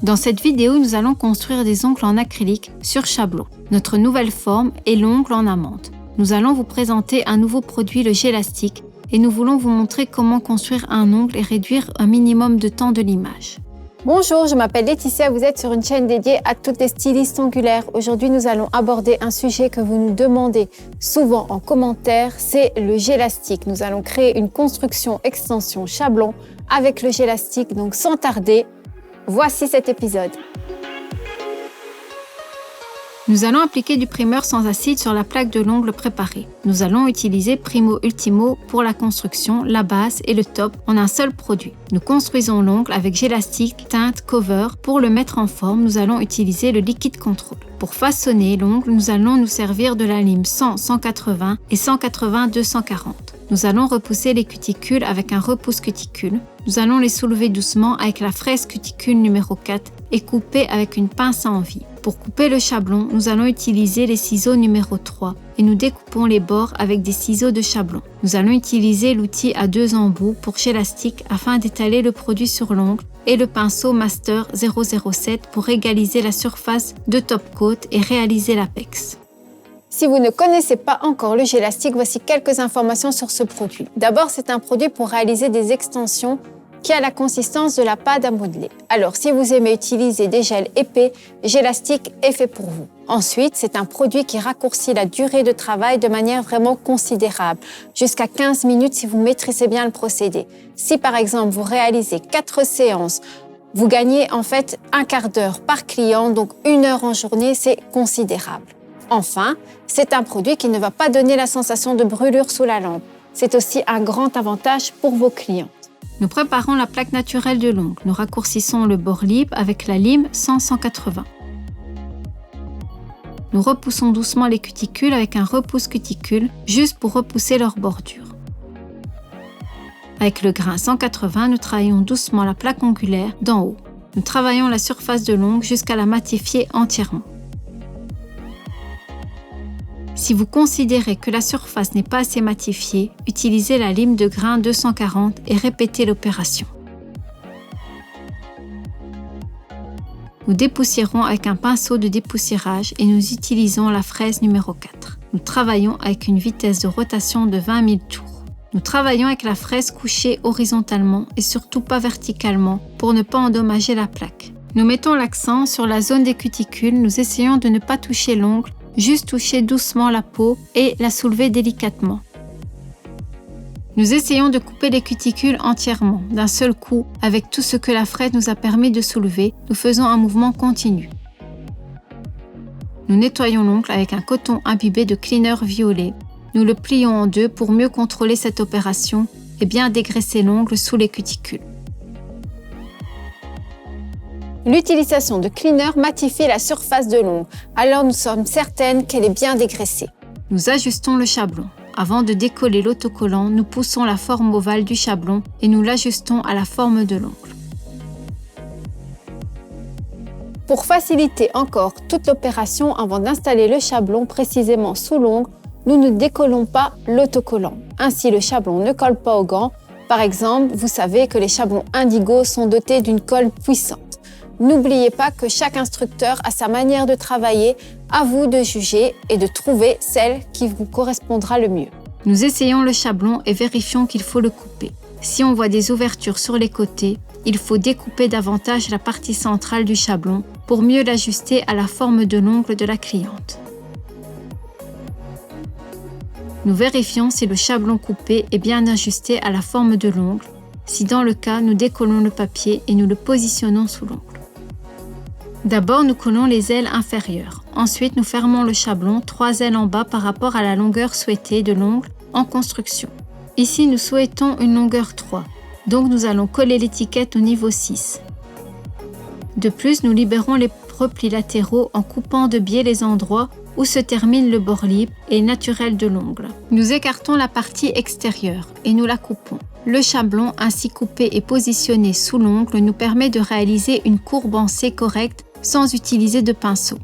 Dans cette vidéo, nous allons construire des ongles en acrylique sur chablon. Notre nouvelle forme est l'ongle en amande. Nous allons vous présenter un nouveau produit, le Gélastic, et nous voulons vous montrer comment construire un ongle et réduire un minimum de temps de limage. Bonjour, je m'appelle Laetitia, vous êtes sur une chaîne dédiée à toutes les stylistes ongulaires. Aujourd'hui, nous allons aborder un sujet que vous nous demandez souvent en commentaire, c'est le Gélastic. Nous allons créer une construction extension chablon avec le Gélastic, donc sans tarder, voici cet épisode. Nous allons appliquer du primeur sans acide sur la plaque de l'ongle préparée. Nous allons utiliser Primo Ultimo pour la construction, la base et le top en un seul produit. Nous construisons l'ongle avec Gélastic teinte Cover. Pour le mettre en forme, nous allons utiliser le Liquid Control. Pour façonner l'ongle, nous allons nous servir de la lime 100-180 et 180-240. Nous allons repousser les cuticules avec un repousse cuticule. Nous allons les soulever doucement avec la fraise cuticule numéro 4 et couper avec une pince à envie. Pour couper le chablon, nous allons utiliser les ciseaux numéro 3 et nous découpons les bords avec des ciseaux de chablon. Nous allons utiliser l'outil à 2 embouts pour Gélastic afin d'étaler le produit sur l'ongle et le pinceau Master 007 pour égaliser la surface de top coat et réaliser l'apex. Si vous ne connaissez pas encore le Gélastic, voici quelques informations sur ce produit. D'abord, c'est un produit pour réaliser des extensions qui a la consistance de la pâte à modeler. Alors, si vous aimez utiliser des gels épais, Gélastic est fait pour vous. Ensuite, c'est un produit qui raccourcit la durée de travail de manière vraiment considérable, jusqu'à 15 minutes si vous maîtrisez bien le procédé. Si par exemple, vous réalisez 4 séances, vous gagnez en fait un quart d'heure par client, donc 1 heure en journée, c'est considérable. Enfin, c'est un produit qui ne va pas donner la sensation de brûlure sous la lampe. C'est aussi un grand avantage pour vos clients. Nous préparons la plaque naturelle de l'ongle. Nous raccourcissons le bord libre avec la lime 100-180. Nous repoussons doucement les cuticules avec un repousse cuticule, juste pour repousser leur bordure. Avec le grain 180, nous travaillons doucement la plaque ongulaire d'en haut. Nous travaillons la surface de l'ongle jusqu'à la matifier entièrement. Si vous considérez que la surface n'est pas assez matifiée, utilisez la lime de grain 240 et répétez l'opération. Nous dépoussiérons avec un pinceau de dépoussiérage et nous utilisons la fraise numéro 4. Nous travaillons avec une vitesse de rotation de 20 000 tours. Nous travaillons avec la fraise couchée horizontalement et surtout pas verticalement pour ne pas endommager la plaque. Nous mettons l'accent sur la zone des cuticules, nous essayons de ne pas toucher l'ongle, juste toucher doucement la peau et la soulever délicatement. Nous essayons de couper les cuticules entièrement, d'un seul coup, avec tout ce que la fraise nous a permis de soulever. Nous faisons un mouvement continu. Nous nettoyons l'ongle avec un coton imbibé de cleaner violet. Nous le plions en deux pour mieux contrôler cette opération et bien dégraisser l'ongle sous les cuticules. L'utilisation de cleaner matifie la surface de l'ongle, alors nous sommes certaines qu'elle est bien dégraissée. Nous ajustons le chablon. Avant de décoller l'autocollant, nous poussons la forme ovale du chablon et nous l'ajustons à la forme de l'ongle. Pour faciliter encore toute l'opération, avant d'installer le chablon précisément sous l'ongle, nous ne décollons pas l'autocollant. Ainsi, le chablon ne colle pas au gant. Par exemple, vous savez que les chablons Indigo sont dotés d'une colle puissante. N'oubliez pas que chaque instructeur a sa manière de travailler, à vous de juger et de trouver celle qui vous correspondra le mieux. Nous essayons le chablon et vérifions qu'il faut le couper. Si on voit des ouvertures sur les côtés, il faut découper davantage la partie centrale du chablon pour mieux l'ajuster à la forme de l'ongle de la cliente. Nous vérifions si le chablon coupé est bien ajusté à la forme de l'ongle. Si dans le cas, nous décollons le papier et nous le positionnons sous l'ongle. D'abord, nous collons les ailes inférieures. Ensuite, nous fermons le chablon 3 ailes en bas par rapport à la longueur souhaitée de l'ongle en construction. Ici, nous souhaitons une longueur 3, donc nous allons coller l'étiquette au niveau 6. De plus, nous libérons les replis latéraux en coupant de biais les endroits où se termine le bord libre et naturel de l'ongle. Nous écartons la partie extérieure et nous la coupons. Le chablon ainsi coupé et positionné sous l'ongle nous permet de réaliser une courbe en C correcte sans utiliser de pinceau.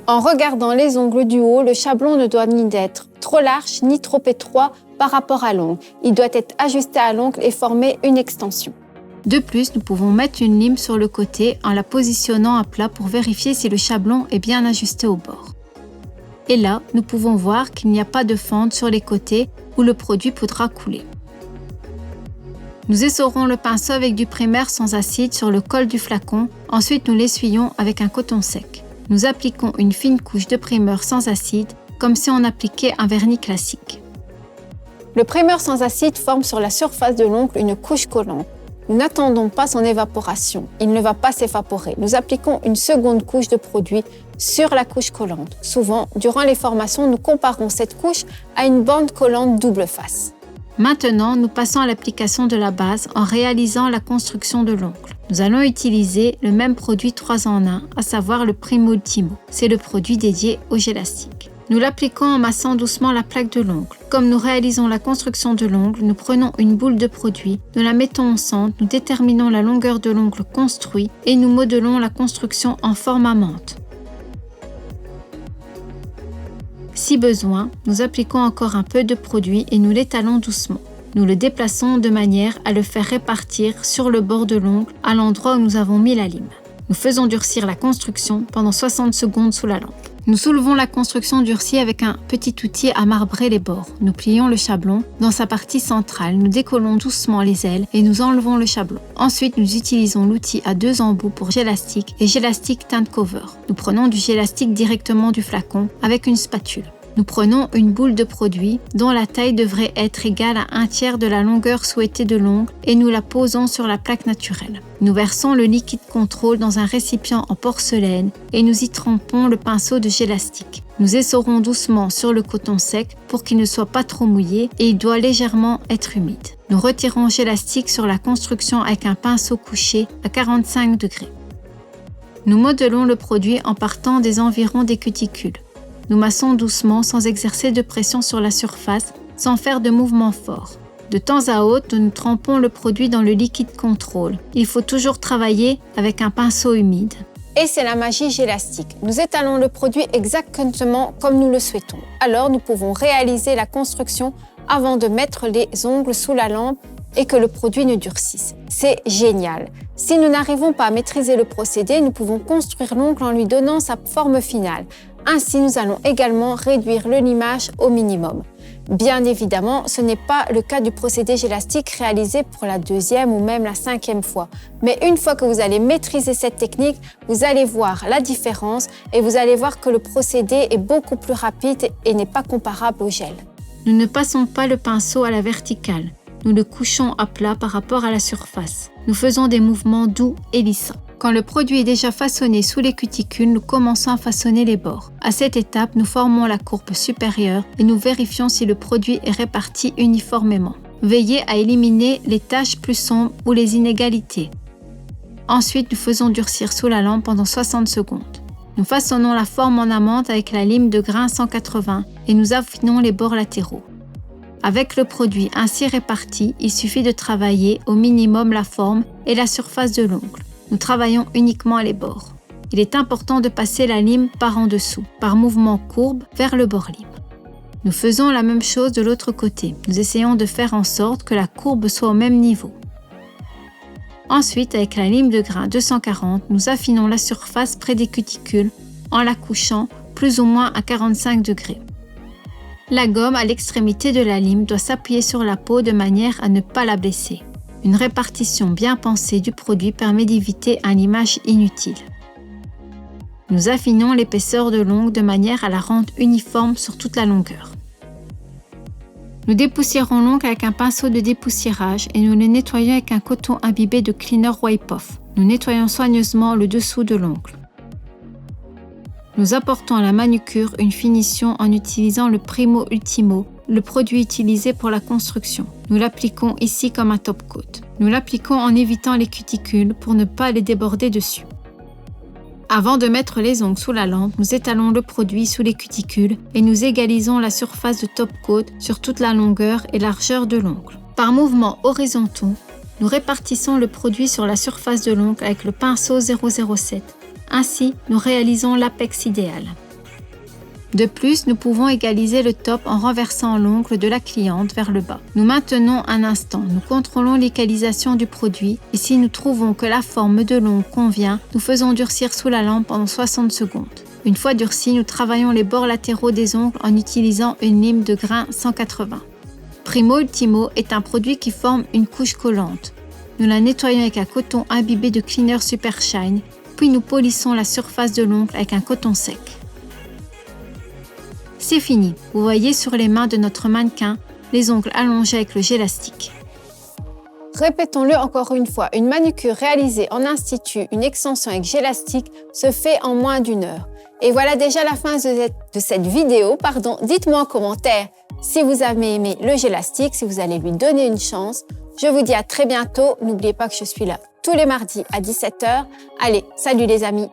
En regardant les ongles du haut, le chablon ne doit ni être trop large ni trop étroit par rapport à l'ongle. Il doit être ajusté à l'ongle et former une extension. De plus, nous pouvons mettre une lime sur le côté en la positionnant à plat pour vérifier si le chablon est bien ajusté au bord. Et là, nous pouvons voir qu'il n'y a pas de fente sur les côtés où le produit pourra couler. Nous essorons le pinceau avec du primaire sans acide sur le col du flacon, ensuite nous l'essuyons avec un coton sec. Nous appliquons une fine couche de primeur sans acide, comme si on appliquait un vernis classique. Le primeur sans acide forme sur la surface de l'ongle une couche collante. Nous n'attendons pas son évaporation, il ne va pas s'évaporer. Nous appliquons une seconde couche de produit sur la couche collante. Souvent, durant les formations, nous comparons cette couche à une bande collante double face. Maintenant, nous passons à l'application de la base en réalisant la construction de l'ongle. Nous allons utiliser le même produit 3 en 1, à savoir le Primo Ultimo. C'est le produit dédié au gélastique. Nous l'appliquons en massant doucement la plaque de l'ongle. Comme nous réalisons la construction de l'ongle, nous prenons une boule de produit, nous la mettons au centre, nous déterminons la longueur de l'ongle construit et nous modelons la construction en forme à menthe. Si besoin, nous appliquons encore un peu de produit et nous l'étalons doucement. Nous le déplaçons de manière à le faire répartir sur le bord de l'ongle à l'endroit où nous avons mis la lime. Nous faisons durcir la construction pendant 60 secondes sous la lampe. Nous soulevons la construction durcie avec un petit outil à marbrer les bords. Nous plions le chablon. Dans sa partie centrale, nous décollons doucement les ailes et nous enlevons le chablon. Ensuite, nous utilisons l'outil à 2 embouts pour gélastique et gélastique tint cover. Nous prenons du gélastique directement du flacon avec une spatule. Nous prenons une boule de produit dont la taille devrait être égale à 1/3 de la longueur souhaitée de l'ongle et nous la posons sur la plaque naturelle. Nous versons le liquide contrôle dans un récipient en porcelaine et nous y trempons le pinceau de gélastique. Nous essorons doucement sur le coton sec pour qu'il ne soit pas trop mouillé et il doit légèrement être humide. Nous retirons le gélastique sur la construction avec un pinceau couché à 45 degrés. Nous modelons le produit en partant des environs des cuticules. Nous massons doucement sans exercer de pression sur la surface, sans faire de mouvements forts. De temps à autre, nous trempons le produit dans le liquide contrôle. Il faut toujours travailler avec un pinceau humide. Et c'est la magie gélastique. Nous étalons le produit exactement comme nous le souhaitons. Alors, nous pouvons réaliser la construction avant de mettre les ongles sous la lampe et que le produit ne durcisse. C'est génial. Si nous n'arrivons pas à maîtriser le procédé, nous pouvons construire l'ongle en lui donnant sa forme finale. Ainsi, nous allons également réduire le limage au minimum. Bien évidemment, ce n'est pas le cas du procédé gélastique réalisé pour la 2e ou même la 5e fois. Mais une fois que vous allez maîtriser cette technique, vous allez voir la différence et vous allez voir que le procédé est beaucoup plus rapide et n'est pas comparable au gel. Nous ne passons pas le pinceau à la verticale. Nous le couchons à plat par rapport à la surface. Nous faisons des mouvements doux et lissants. Quand le produit est déjà façonné sous les cuticules, nous commençons à façonner les bords. À cette étape, nous formons la courbe supérieure et nous vérifions si le produit est réparti uniformément. Veillez à éliminer les taches plus sombres ou les inégalités. Ensuite, nous faisons durcir sous la lampe pendant 60 secondes. Nous façonnons la forme en amande avec la lime de grain 180 et nous affinons les bords latéraux. Avec le produit ainsi réparti, il suffit de travailler au minimum la forme et la surface de l'ongle. Nous travaillons uniquement les bords. Il est important de passer la lime par en dessous, par mouvement courbe vers le bord lime. Nous faisons la même chose de l'autre côté. Nous essayons de faire en sorte que la courbe soit au même niveau. Ensuite, avec la lime de grain 240, nous affinons la surface près des cuticules en la couchant plus ou moins à 45 degrés. La gomme à l'extrémité de la lime doit s'appuyer sur la peau de manière à ne pas la blesser. Une répartition bien pensée du produit permet d'éviter un limage inutile. Nous affinons l'épaisseur de l'ongle de manière à la rendre uniforme sur toute la longueur. Nous dépoussiérons l'ongle avec un pinceau de dépoussiérage et nous le nettoyons avec un coton imbibé de Cleaner Wipe-Off. Nous nettoyons soigneusement le dessous de l'ongle. Nous apportons à la manucure une finition en utilisant le Primo Ultimo, le produit utilisé pour la construction. Nous l'appliquons ici comme un top coat. Nous l'appliquons en évitant les cuticules pour ne pas les déborder dessus. Avant de mettre les ongles sous la lampe, nous étalons le produit sous les cuticules et nous égalisons la surface de top coat sur toute la longueur et largeur de l'ongle. Par mouvements horizontaux, nous répartissons le produit sur la surface de l'ongle avec le pinceau 007. Ainsi, nous réalisons l'apex idéal. De plus, nous pouvons égaliser le top en renversant l'ongle de la cliente vers le bas. Nous maintenons un instant, nous contrôlons l'égalisation du produit et si nous trouvons que la forme de l'ongle convient, nous faisons durcir sous la lampe pendant 60 secondes. Une fois durci, nous travaillons les bords latéraux des ongles en utilisant une lime de grain 180. Primo Ultimo est un produit qui forme une couche collante. Nous la nettoyons avec un coton imbibé de cleaner Super Shine, puis nous polissons la surface de l'ongle avec un coton sec. C'est fini, vous voyez sur les mains de notre mannequin les ongles allongés avec le gélastique. Répétons-le encore une fois, une manucure réalisée en institut, une extension avec gélastique, se fait en moins d'1 heure. Et voilà déjà la fin de cette vidéo. Dites-moi en commentaire si vous avez aimé le gélastique, si vous allez lui donner une chance. Je vous dis à très bientôt. N'oubliez pas que je suis là tous les mardis à 17 h. Allez, salut les amis!